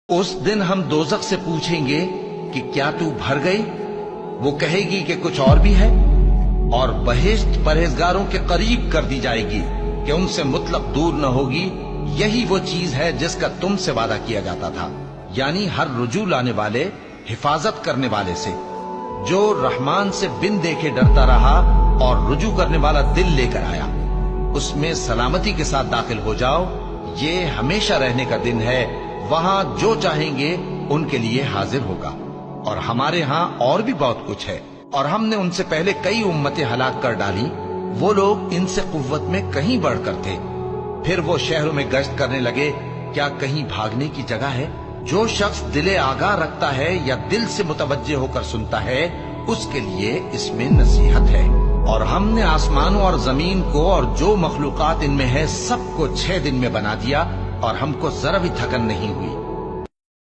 उस दिन हम दोजख से पूछेंगे कि क्या तू भर गई? वो कहेगी कि कुछ और भी है। और बहिश्त परहेजगारों के करीब कर दी जाएगी कि उनसे मुतलक दूर न होगी। यही वो चीज है जिसका तुमसे वादा किया जाता था, यानी हर रुजू लाने वाले, हिफाजत करने वाले से, जो रहमान से बिन देखे डरता रहा और रुजू करने वाला दिल लेकर आया, उसमें सलामती के साथ दाखिल हो जाओ। ये हमेशा रहने का दिन है, वहां जो चाहेंगे उनके लिए हाजिर होगा। और हमारे यहाँ और भी बहुत कुछ है, और हमने उनसे पहले कई उम्मतें हलाक कर डाली। वो लोग इनसे कुव्वत में कहीं बढ़कर थे। फिर वो शहरों में गश्त करने लगे, क्या कहीं भागने की जगह है? जो शख्स दिले आगाह रखता है या दिल से मुतवज्जे होकर सुनता है, उसके लिए इसमें नसीहत है। और हमने आसमानों और जमीन को और जो मखलूकात इनमें है सबको 6 दिन में बना दिया, और हमको जरा भी थकन नहीं हुई।